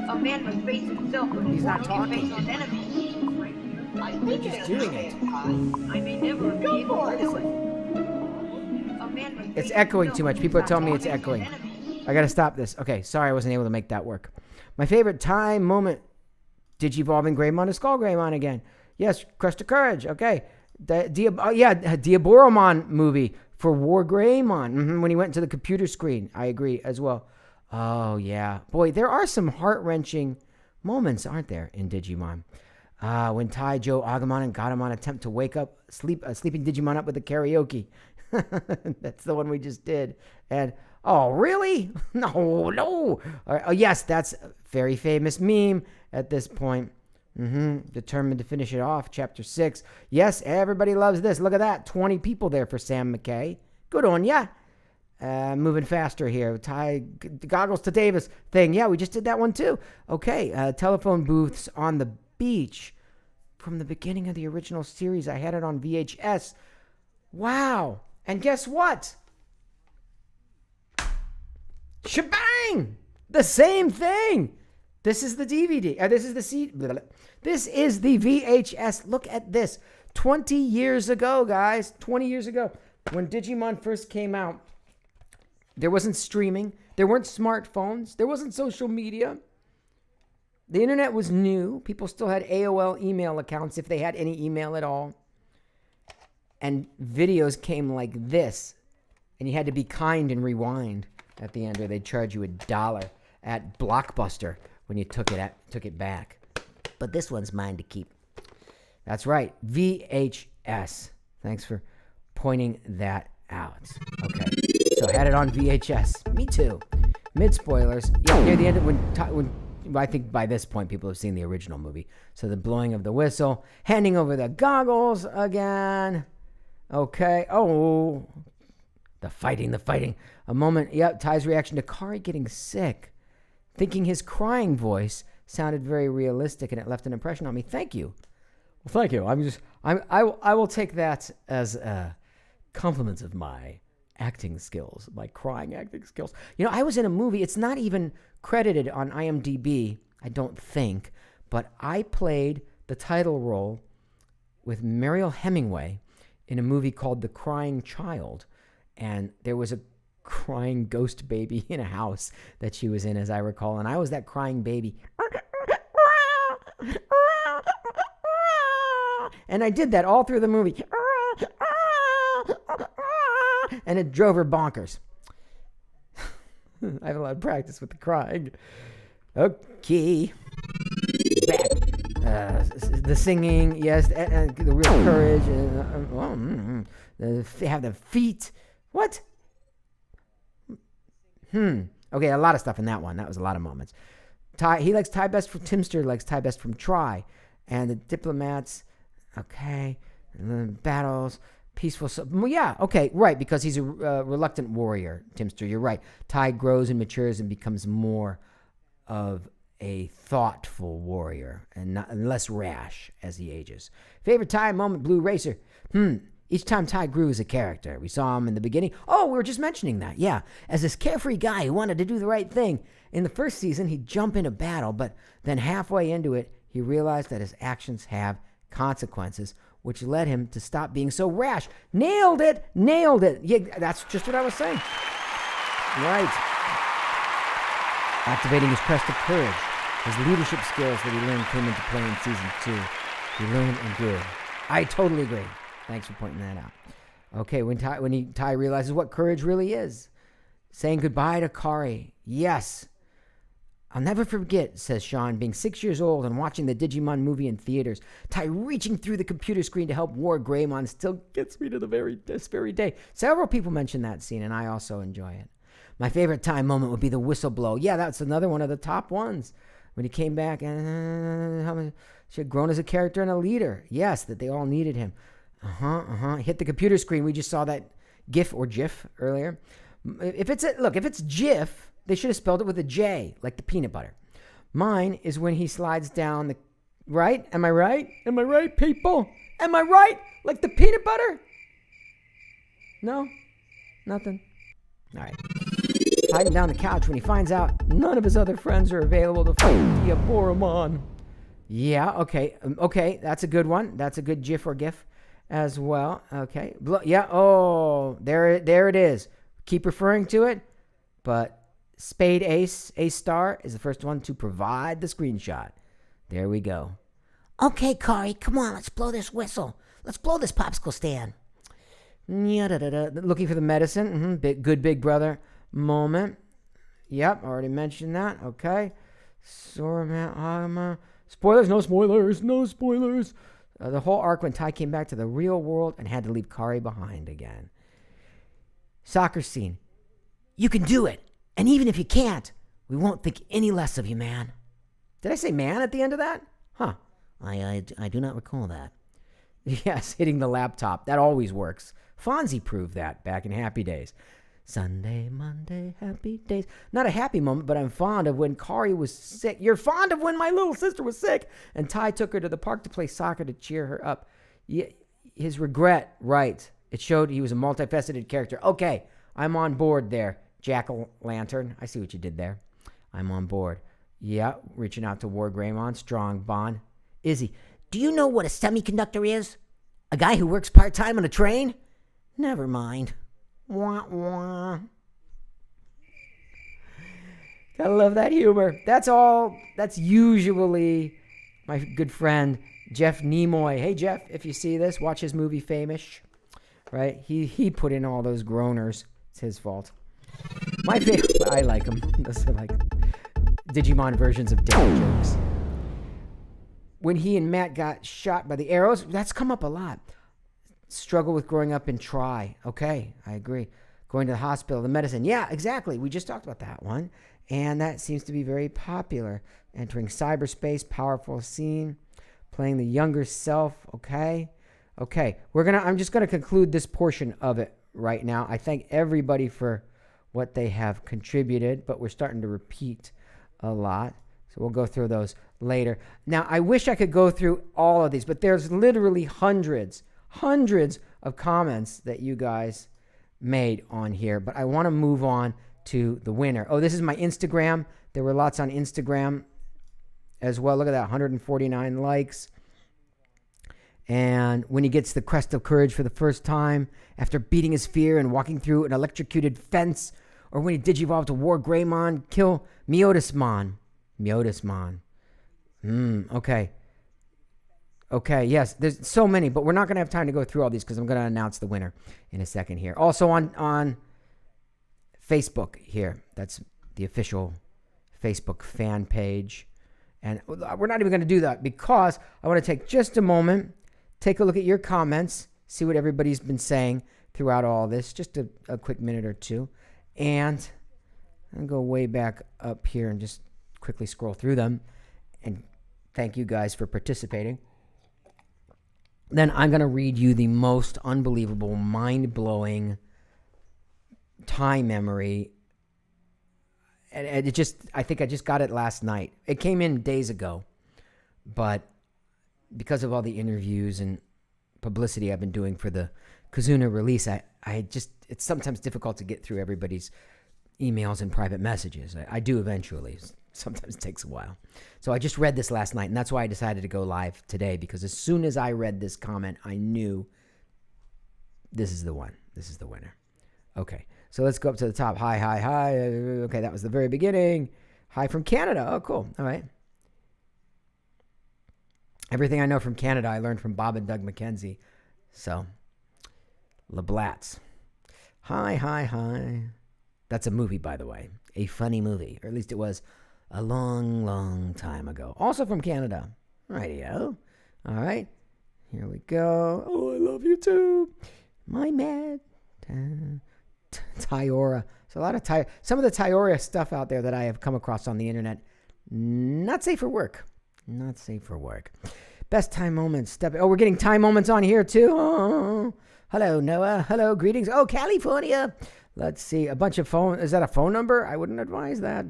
A man must face himself when
He's not
he
talking.
faces his enemies.
They're just doing it.
I may never be able to do it. A man must
It's
face
echoing
himself
too much.
when
People are
he's
telling me it's
faces his
echoing.
enemies.
I gotta stop this. Okay, sorry I wasn't able to make that work. My favorite time moment, Digivolving Greymon to Skull Greymon again. Yes, Crest of Courage. Okay. Diaboromon movie for War Greymon. When he went to the computer screen. I agree as well. Oh, yeah. Boy, there are some heart-wrenching moments, aren't there, in Digimon? When Tai, Joe, Agumon, and Gatomon attempt to wake up, sleeping Digimon up with the karaoke. That's the one we just did. And, oh, really? No. All right. Oh, yes, that's a very famous meme at this point. Determined to finish it off. Chapter 6. Yes, everybody loves this. Look at that. 20 people there for Sam McKay. Good on ya. Moving faster here. Tie goggles to Davis thing. Yeah, we just did that one too. Okay. Telephone booths on the beach. From the beginning of the original series, I had it on VHS. Wow.
And guess what? Shebang! The same thing. This is the DVD. This is the CD. This is the VHS. Look at this. 20 years ago, guys. 20 years ago. When Digimon first came out, there wasn't streaming. There weren't smartphones. There wasn't social media. The internet was new. People still had AOL email accounts if they had any email at all. And videos came like this. And you had to be kind and rewind at the end, or they'd charge you $1 at Blockbuster when you took it back. But this one's mine to keep. That's right, VHS. Thanks for pointing that out. Okay, so I had it on VHS. Me too. Mid spoilers. Yeah, near the end of when I think by this point people have seen the original movie. So the blowing of the whistle, handing over the goggles again. Okay. Oh, the fighting. A moment. Yep. Ty's reaction to Kari getting sick, thinking his crying voice sounded very realistic, and it left an impression on me. Thank you. Well, thank you. I will take that as a compliment of my acting skills, my crying acting skills. You know, I was in a movie. It's not even credited on IMDb, I don't think, but I played the title role with Mariel Hemingway in a movie called The Crying Child, and there was a crying ghost baby in a house that she was in, as I recall, and I was that crying baby. And I did that all through the movie. And it drove her bonkers. I have a lot of practice with the crying. Okay. Back. The singing, yes, and the real courage. Have the feet. What? Okay, a lot of stuff in that one. That was a lot of moments. He likes Ty best from Timster, likes Ty best from Try. And the diplomats, okay. And the battles, peaceful. Yeah, okay, right, because he's a reluctant warrior, Timster. You're right. Ty grows and matures and becomes more of a thoughtful warrior and less rash as he ages. Favorite Ty moment, Blue Racer. Each time Ty grew as a character. We saw him in the beginning. Oh, we were just mentioning that. Yeah. As this carefree guy who wanted to do the right thing. In the first season, he'd jump into battle, but then halfway into it, he realized that his actions have consequences, which led him to stop being so rash. Nailed it. Yeah, that's just what I was saying. Right. Activating his crest of courage. His leadership skills that he learned came into play in season 2. He learned and grew. I totally agree. Thanks for pointing that out. Okay, when Ty realizes what courage really is. Saying goodbye to Kari. Yes. I'll never forget, says Sean, being 6 years old and watching the Digimon movie in theaters. Ty reaching through the computer screen to help War Greymon still gets me to this very day. Several people mention that scene, and I also enjoy it. My favorite Ty moment would be the whistle blow. Yeah, that's another one of the top ones. When he came back, and she had grown as a character and a leader. Yes, that they all needed him. Hit the computer screen. We just saw that GIF earlier. If it's GIF, they should have spelled it with a J, like the peanut butter. Mine is when he slides down the... Right? Am I right? Am I right, people? Am I right? Like the peanut butter? No? Nothing? All right. Hiding down the couch when he finds out none of his other friends are available to fight Diaboromon. Yeah, okay. Okay, that's a good one. That's a good GIF or GIF as well. Okay. Yeah, oh, there it is. Keep referring to it, but Spade Ace Star is the first one to provide the screenshot. There we go.
Okay, Kari, come on, let's blow this whistle. Let's blow this popsicle stand.
Looking for the medicine. Good big brother moment. Yep, already mentioned that. Okay. Spoilers, no spoilers, no spoilers. The whole arc when Ty came back to the real world and had to leave Kari behind again. Soccer scene. You can do it. And even if you can't, we won't think any less of you, man. Did I say man at the end of that? Huh.
I do not recall that.
Yes, hitting the laptop. That always works. Fonzie proved that back in Happy Days. Sunday, Monday, happy days. Not a happy moment, but I'm fond of when Kari was sick. You're fond of when my little sister was sick. And Ty took her to the park to play soccer to cheer her up. Yeah, his regret, right.
It showed he was a multifaceted character. Okay, I'm on board there, Jack-o'-lantern. I see what you did there. I'm on board. Yeah, reaching out to War Greymon, strong bond.
Izzy, do you know what a semiconductor is? A guy who works part-time on a train? Never mind. Wah, wah.
Gotta love that humor. That's all. That's usually my good friend Jeff Nimoy. Hey Jeff, if you see this, watch his movie Famish. Right? He put in all those groaners. It's his fault. My favorite. I like him. Those are like Digimon versions of dad jokes. When he and Matt got shot by the arrows, that's come up a lot. Struggle with growing up in Tri. Okay, I agree. Going to the hospital, the medicine. Yeah, exactly. We just talked about that one. And that seems to be very popular. Entering cyberspace, powerful scene. Playing the younger self. Okay. I'm just gonna conclude this portion of it right now. I thank everybody for what they have contributed, but we're starting to repeat a lot. So we'll go through those later. Now, I wish I could go through all of these, but there's literally hundreds of comments that you guys made on here. But I want to move on to the winner. Oh, this is my Instagram. There were lots on Instagram as well. Look at that, 149 likes. And when he gets the crest of courage for the first time after beating his fear and walking through an electrocuted fence, or when he digivolved to War Greymon, kill Miotismon. Okay, yes, there's so many, but we're not going to have time to go through all these because I'm going to announce the winner in a second here. Also on Facebook here, that's the official Facebook fan page. And we're not even going to do that because I want to take just a moment, take a look at your comments, see what everybody's been saying throughout all this, just a quick minute or two. And I'll go way back up here and just quickly scroll through them. And thank you guys for participating. Then I'm going to read you the most unbelievable, mind-blowing time memory. And I think I just got it last night. It came in days ago. But because of all the interviews and publicity I've been doing for the Kazuna release, it's sometimes difficult to get through everybody's emails and private messages. I do eventually. Sometimes it takes a while. So I just read this last night, and that's why I decided to go live today, because as soon as I read this comment, I knew this is the one. This is the winner. Okay, so let's go up to the top. Hi. Okay, that was the very beginning. Hi from Canada. Oh, cool. All right. Everything I know from Canada, I learned from Bob and Doug McKenzie. So, LeBlats. Hi. That's a movie, by the way. A funny movie. Or at least it was a long, long time ago. Also from Canada. Rightio. All right. Here we go. Oh, I love you too. My mad. Tyora. So a lot of some of the Tyora stuff out there that I have come across on the internet. Not safe for work. Not safe for work. Best time moments. We're getting time moments on here too. Oh. Hello, Noah. Hello, greetings. Oh, California. Let's see. A bunch of phone. Is that a phone number? I wouldn't advise that.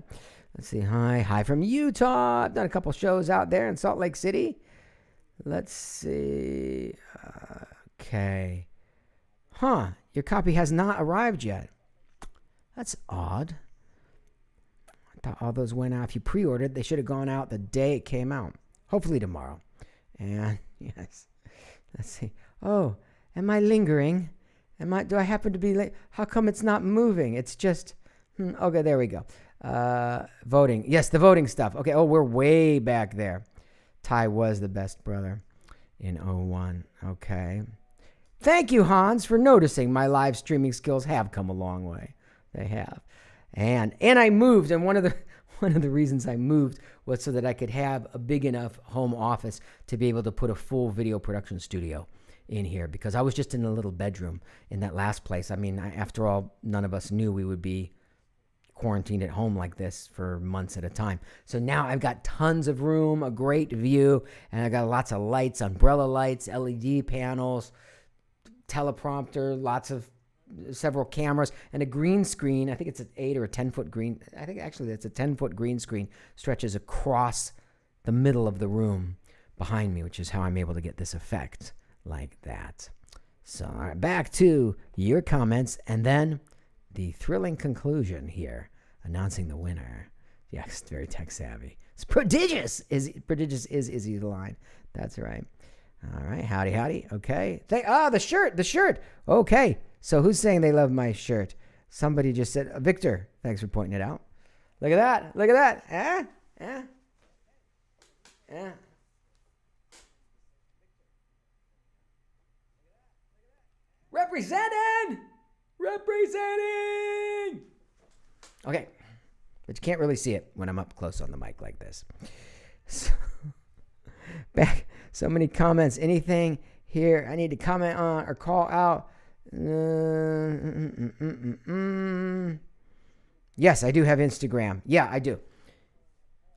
Let's see. Hi from Utah. I've done a couple shows out there in Salt Lake City. Let's see. Okay. Your copy has not arrived yet. That's odd. I thought all those went out. If you pre-ordered, they should have gone out the day it came out. Hopefully tomorrow. And yes. Let's see. Oh, am I lingering? Do I happen to be late? How come it's not moving? It's just, okay, there we go. Voting. Yes, the voting stuff. Okay, we're way back there. Ty was the best brother in 01. Okay. Thank you, Hans, for noticing my live streaming skills have come a long way. They have. And I moved, and one of the reasons I moved was so that I could have a big enough home office to be able to put a full video production studio in here, because I was just in a little bedroom in that last place. I mean, after all, none of us knew we would be quarantined at home like this for months at a time. So now I've got tons of room, a great view, and I got lots of lights, umbrella lights, LED panels, teleprompter, several cameras, and a green screen. I think it's an 8 or a 10-foot green. I think actually that's a 10-foot green screen, stretches across the middle of the room behind me, which is how I'm able to get this effect like that. So, all right, back to your comments and then the thrilling conclusion here, announcing the winner. Yes, very tech savvy. It's prodigious. Prodigious is Izzy the line. That's right. All right, howdy. Okay. The shirt. Okay. So who's saying they love my shirt? Somebody just said, Victor. Thanks for pointing it out. Look at that. Yeah. Representing. Okay. But you can't really see it when I'm up close on the mic like this. So many comments. Anything here I need to comment on or call out? Yes, I do have Instagram. Yeah, I do.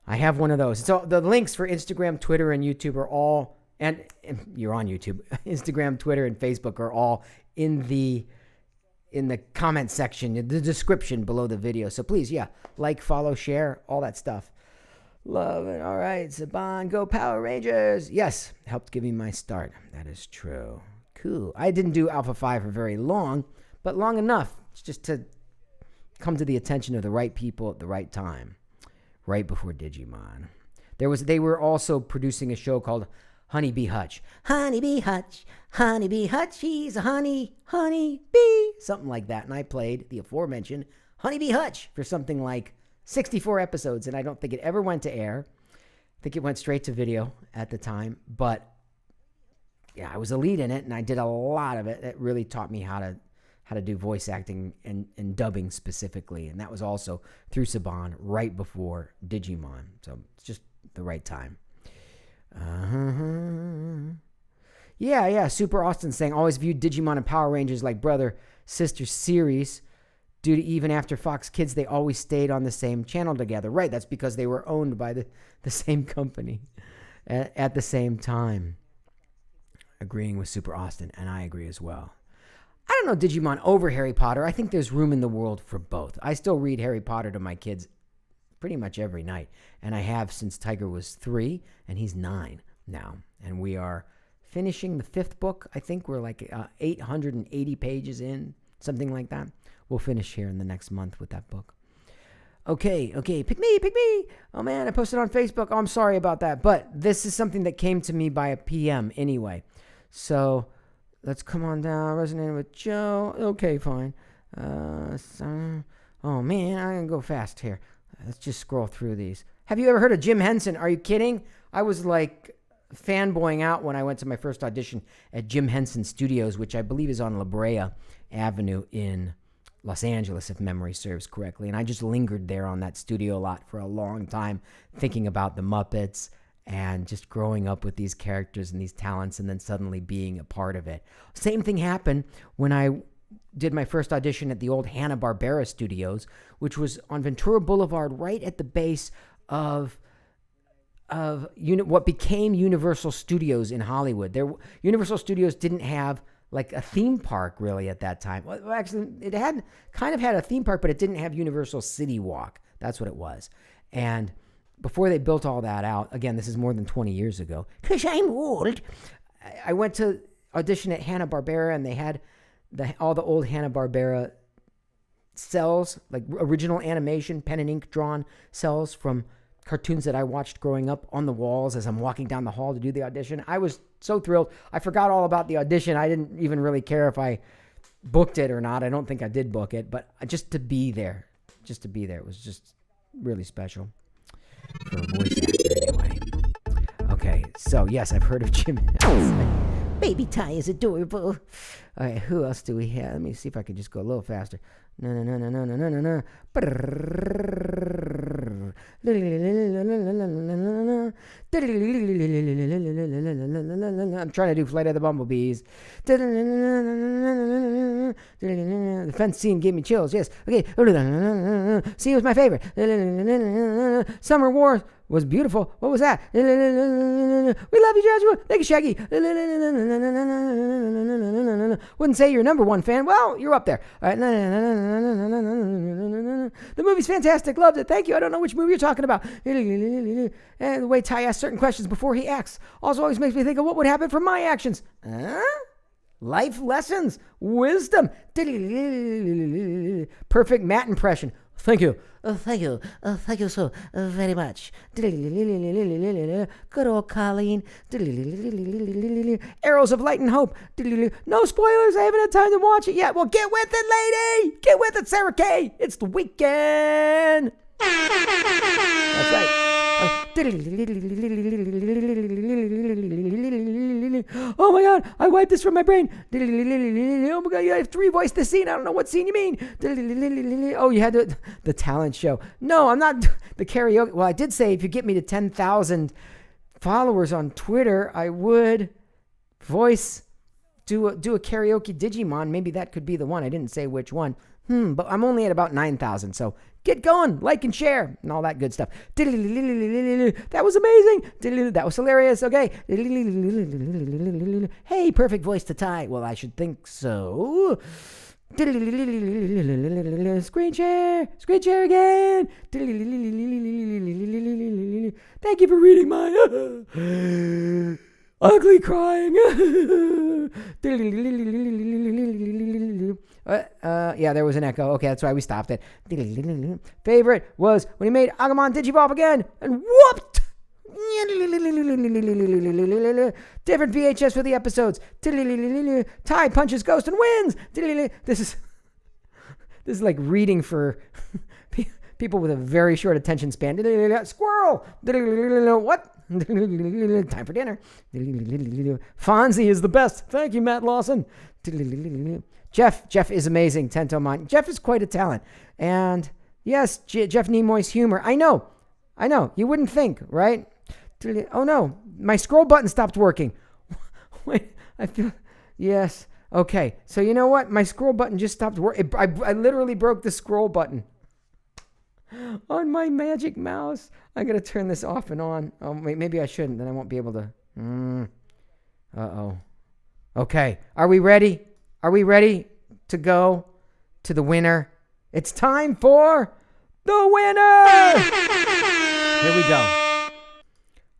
I have one of those. So the links for Instagram, Twitter, and YouTube are all, and you're on YouTube, Instagram, Twitter, and Facebook are all in the comment section, the description below the video. So please, like, follow, share, all that stuff. Love it. All right, Saban, go Power Rangers. Yes, helped give me my start. That is true. Cool. I didn't do Alpha 5 for very long, but long enough just to come to the attention of the right people at the right time, right before Digimon. They were also producing a show called Honeybee Hutch. Honeybee Hutch, he's a honeybee, something like that. And I played the aforementioned Honeybee Hutch for something like 64 episodes, and I don't think it ever went to air. I think it went straight to video at the time, but yeah, I was a lead in it, and I did a lot of it. It really taught me how to do voice acting and dubbing specifically, and that was also through Saban right before Digimon, so it's just the right time. Yeah, Super Austin saying, always viewed Digimon and Power Rangers like brother-sister series. Due to even after Fox Kids, they always stayed on the same channel together. Right, that's because they were owned by the same company at the same time. Agreeing with Super Austin, and I agree as well. I don't know Digimon over Harry Potter. I think there's room in the world for both. I still read Harry Potter to my kids pretty much every night, and I have since Tiger was 3, and he's 9 now. And we are finishing the 5th book. I think we're like 880 pages in, something like that. We'll finish here in the next month with that book. Okay, pick me. Oh, man, I posted on Facebook. Oh, I'm sorry about that. But this is something that came to me by a PM anyway. So let's come on down. Resonating with Joe. Okay, fine. Oh, man, I'm going to go fast here. Let's just scroll through these. Have you ever heard of Jim Henson? Are you kidding? I was like fanboying out when I went to my first audition at Jim Henson Studios, which I believe is on La Brea Avenue in Los Angeles, if memory serves correctly. And I just lingered there on that studio lot for a long time, thinking about the Muppets and just growing up with these characters and these talents and then suddenly being a part of it. Same thing happened when I did my first audition at the old Hanna-Barbera Studios, which was on Ventura Boulevard, right at the base of what became Universal Studios in Hollywood. Universal Studios didn't have like a theme park really at that time. Well, actually, it had a theme park, but it didn't have Universal City Walk. That's what it was. And before they built all that out, again, this is more than 20 years ago, because I'm old, I went to audition at Hanna-Barbera, and they had all the old Hanna-Barbera cells, like original animation, pen and ink drawn cells from cartoons that I watched growing up on the walls as I'm walking down the hall to do the audition. I was so thrilled. I forgot all about the audition. I didn't even really care if I booked it or not. I don't think I did book it, but just to be there, it was just really special for a voice actor anyway. Okay, so yes, I've heard of Jim Henson. Baby Ty is adorable. All right, who else do we have? Let me see if I can just go a little faster. No. I'm trying to do Flight of the Bumblebees. The fence scene gave me chills. Yes. Okay. See, was my favorite. Summer War was beautiful. What was that? We love you, Joshua. Thank you, Shaggy. Wouldn't say you're number one fan. Well, you're up there. All right. The movie's fantastic. Loved it. Thank you. I don't know which movie you're talking about. And the way Ty asks certain questions before he acts also always makes me think of what would happen from my actions. life lessons, wisdom. Perfect Matt impression. Thank you.
Thank you. Thank you so very much. Good old Colleen.
Arrows of light and hope. No spoilers. I haven't had time to watch it yet. Well, get with it, lady. Get with it, Sarah Kay. It's the weekend. That's right. Oh my God, I wiped this from my brain. Oh my God, you have to revoice the scene. I don't know what scene you mean. Oh, you had the talent show. No, I'm not the karaoke. Well, I did say if you get me to 10,000 followers on Twitter, I would do a karaoke Digimon. Maybe that could be the one. I didn't say which one. But I'm only at about 9,000, so get going, like and share, and all that good stuff. That was amazing. That was hilarious. Okay. Hey, perfect voice to Ty. Well, I should think so. Screen share again. Thank you for reading my ugly crying. Yeah, there was an echo. Okay, that's why we stopped it. Favorite was when he made Agumon Digivolve again and whooped. Different VHS for the episodes. Ty punches Ghost and wins. This is like reading for people with a very short attention span. Squirrel. What? Time for dinner. Fonzie is the best. Thank you, Matt Lawson. Jeff is amazing. Tentomon. Jeff is quite a talent. And yes, Jeff Nimoy's humor. I know. You wouldn't think, right? Oh no, my scroll button stopped working. Wait, I feel. Yes. Okay. So you know what? My scroll button just stopped working. I literally broke the scroll button on my magic mouse. I gotta turn this off and on. Oh, wait, maybe I shouldn't. Then I won't be able to. Uh-oh. Okay. Are we ready? Are we ready to go to the winner? It's time for the winner! Here we go.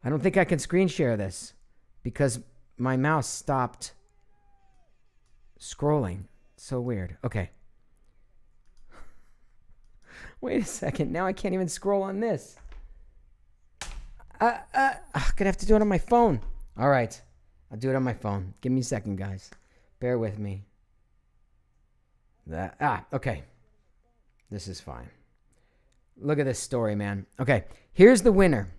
I don't think I can screen share this because my mouse stopped scrolling. So weird. Okay. Wait a second. Now I can't even scroll on this. I'm gonna have to do it on my phone. All right. I'll do it on my phone. Give me a second, guys. Bear with me. Okay. This is fine. Look at this story, man. Okay. Here's the winner.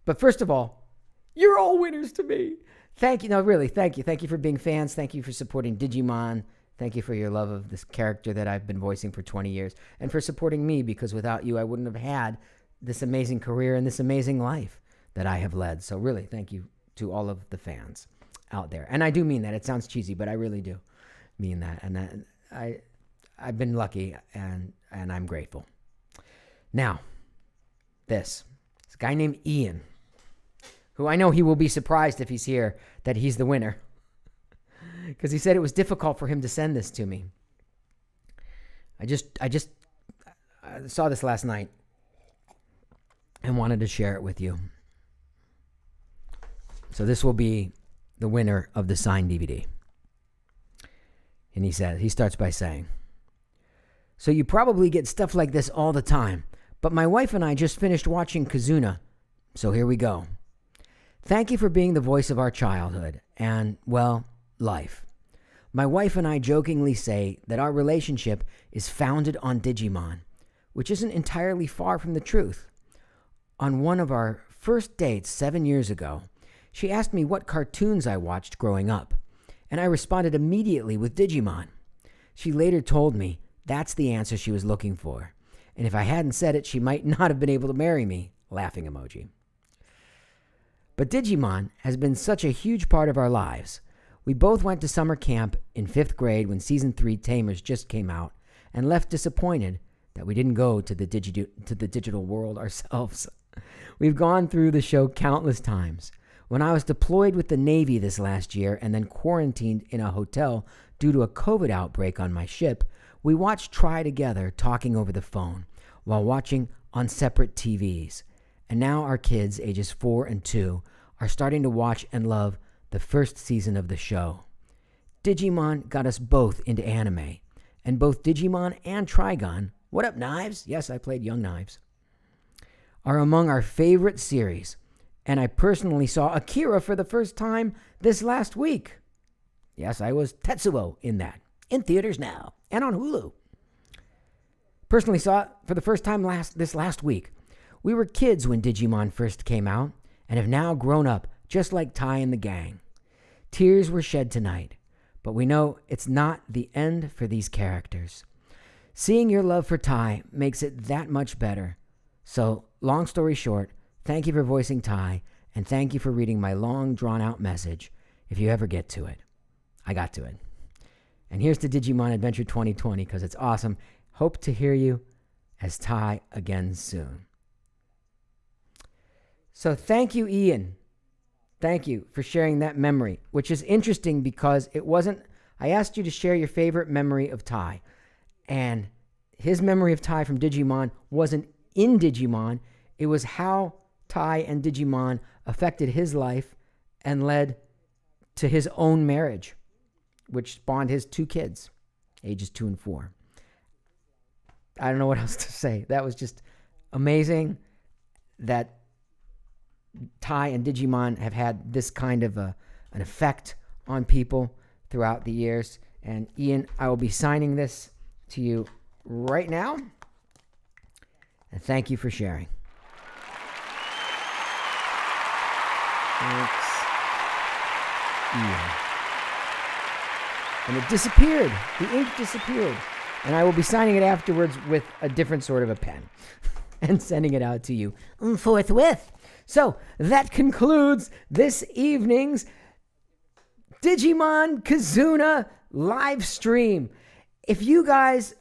But first of all, you're all winners to me. Thank you. No, really, thank you. Thank you for being fans. Thank you for supporting Digimon. Thank you for your love of this character that I've been voicing for 20 years. And for supporting me, because without you, I wouldn't have had this amazing career and this amazing life that I have led. So really, thank you to all of the fans out there. And I do mean that. It sounds cheesy, but I really do mean that. And I've been lucky, and I'm grateful. Now, this guy named Ian, who I know he will be surprised if he's here that he's the winner, because he said it was difficult for him to send this to me. I saw this last night and wanted to share it with you. So this will be the winner of the signed DVD. And he starts by saying, "So you probably get stuff like this all the time, but my wife and I just finished watching Kazuna, so here we go. Thank you for being the voice of our childhood and, well, life. My wife and I jokingly say that our relationship is founded on Digimon, which isn't entirely far from the truth. On one of our first dates 7 years ago, she asked me what cartoons I watched growing up, and I responded immediately with Digimon. She later told me that's the answer she was looking for, and if I hadn't said it, she might not have been able to marry me." Laughing emoji. But Digimon has been such a huge part of our lives. We both went to summer camp in 5th grade when Season 3 Tamers just came out and left disappointed that we didn't go to the digital world ourselves. We've gone through the show countless times. When I was deployed with the Navy this last year and then quarantined in a hotel due to a COVID outbreak on my ship, we watched Try Together talking over the phone while watching on separate TVs. And now our kids, ages 4 and 2, are starting to watch and love the first season of the show. Digimon got us both into anime. And both Digimon and Trigon, what up, Knives? Yes, I played Young Knives, are among our favorite series. And I personally saw Akira for the first time this last week. Yes, I was Tetsuo in that. In theaters now and on Hulu. Personally saw it for the first time this last week. We were kids when Digimon first came out and have now grown up just like Ty and the gang. Tears were shed tonight, but we know it's not the end for these characters. Seeing your love for Ty makes it that much better. So, long story short, thank you for voicing Ty, and thank you for reading my long, drawn-out message, if you ever get to it. I got to it. And here's to Digimon Adventure 2020, because it's awesome. Hope to hear you as Ty again soon. So thank you, Ian. Thank you for sharing that memory, which is interesting because it wasn't... I asked you to share your favorite memory of Ty, and his memory of Ty from Digimon wasn't in Digimon. It was how Ty and Digimon affected his life and led to his own marriage, which spawned his 2 kids, ages 2 and 4. I don't know what else to say. That was just amazing that Ty and Digimon have had this kind of an effect on people throughout the years. And Ian, I will be signing this to you right now. And thank you for sharing. Thanks, Ian. And it disappeared. The ink disappeared. And I will be signing it afterwards with a different sort of a pen and sending it out to you forthwith. So that concludes this evening's Digimon Kazuna live stream. If you guys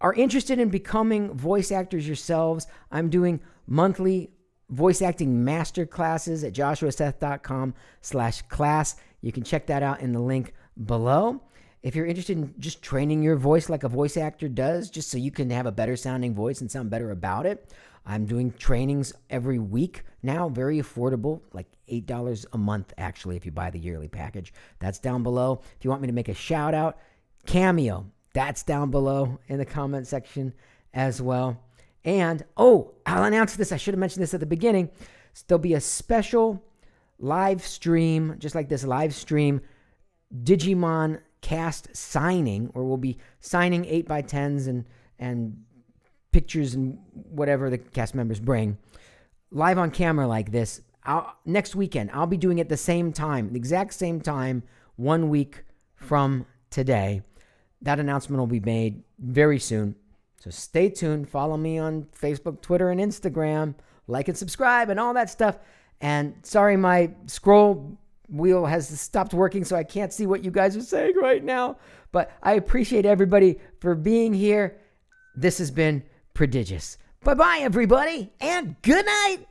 are interested in becoming voice actors yourselves, I'm doing monthly voice acting master classes at joshuaseth.com/class. You can check that out in the link below. If you're interested in just training your voice like a voice actor does, just so you can have a better sounding voice and sound better about it, I'm doing trainings every week now, very affordable, like $8 a month, actually, if you buy the yearly package. That's down below. If you want me to make a shout out, Cameo, that's down below in the comment section as well. And, I'll announce this. I should have mentioned this at the beginning. There'll be a special live stream, just like this live stream, Digimon cast signing, where we'll be signing 8x10s and pictures and whatever the cast members bring live on camera like this. Next weekend, I'll be doing it the same time, the exact same time, 1 week from today. That announcement will be made very soon. So stay tuned. Follow me on Facebook, Twitter, and Instagram. Like and subscribe and all that stuff. And sorry, my scroll wheel has stopped working, so I can't see what you guys are saying right now. But I appreciate everybody for being here. This has been prodigious. Bye-bye, everybody, and good night.